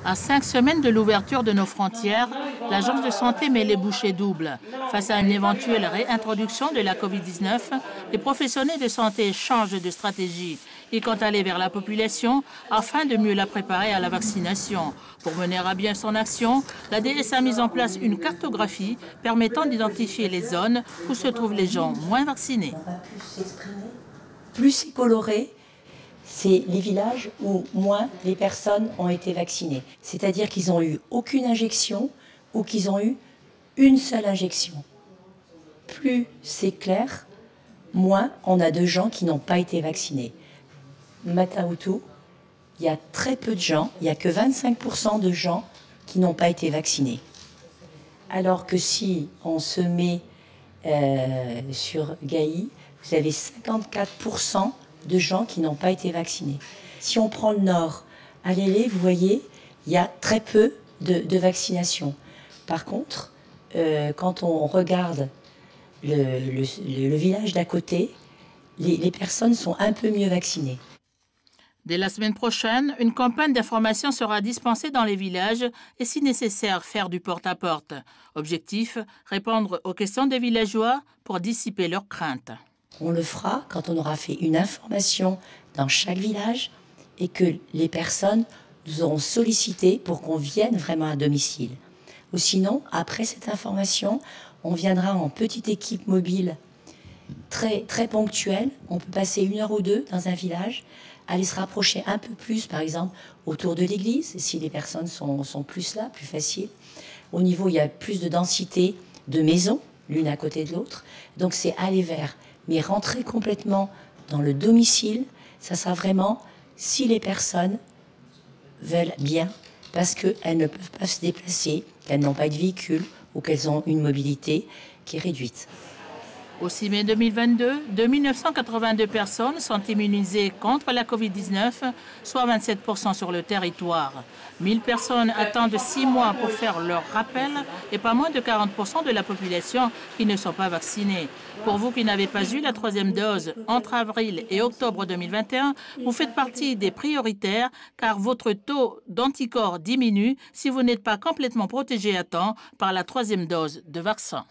À 5 semaines de l'ouverture de nos frontières, l'Agence de santé met les bouchées doubles. Face à une éventuelle réintroduction de la Covid-19, les professionnels de santé changent de stratégie. Ils comptent aller vers la population afin de mieux la préparer à la vaccination. Pour mener à bien son action, l'ADS a mis en place une cartographie permettant d'identifier les zones où se trouvent les gens moins vaccinés. Plus c'est coloré, c'est les villages où moins les personnes ont été vaccinées. C'est-à-dire qu'ils n'ont eu aucune injection ou qu'ils ont eu une seule injection. Plus c'est clair, moins on a de gens qui n'ont pas été vaccinés. Mata-Utu, il y a très peu de gens, il n'y a que 25% de gens qui n'ont pas été vaccinés. Alors que si on se met sur Gaï, vous avez 54% de gens qui n'ont pas été vaccinés. Si on prend le nord, à Lélé, vous voyez, il y a très peu de vaccination. Par contre, quand on regarde le village d'à côté, les personnes sont un peu mieux vaccinées. Dès la semaine prochaine, une campagne d'information sera dispensée dans les villages et, si nécessaire, faire du porte-à-porte. Objectif, répondre aux questions des villageois pour dissiper leurs craintes. On le fera quand on aura fait une information dans chaque village et que les personnes nous auront sollicité pour qu'on vienne vraiment à domicile. Ou sinon, après cette information, on viendra en petite équipe mobile très, très ponctuelle. On peut passer 1 heure ou 2 dans un village, aller se rapprocher un peu plus, par exemple, autour de l'église, si les personnes sont plus là, plus facile. Au niveau, il y a plus de densité de maisons, l'une à côté de l'autre. Donc c'est aller vers. Mais rentrer complètement dans le domicile, ça sera vraiment si les personnes veulent bien, parce qu'elles ne peuvent pas se déplacer, qu'elles n'ont pas de véhicule ou qu'elles ont une mobilité qui est réduite. Au 6 mai 2022, 2982 personnes sont immunisées contre la Covid-19, soit 27% sur le territoire. 1000 personnes attendent 6 mois pour faire leur rappel et pas moins de 40% de la population qui ne sont pas vaccinées. Pour vous qui n'avez pas eu la 3e dose entre avril et octobre 2021, vous faites partie des prioritaires car votre taux d'anticorps diminue si vous n'êtes pas complètement protégé à temps par la 3e dose de vaccin.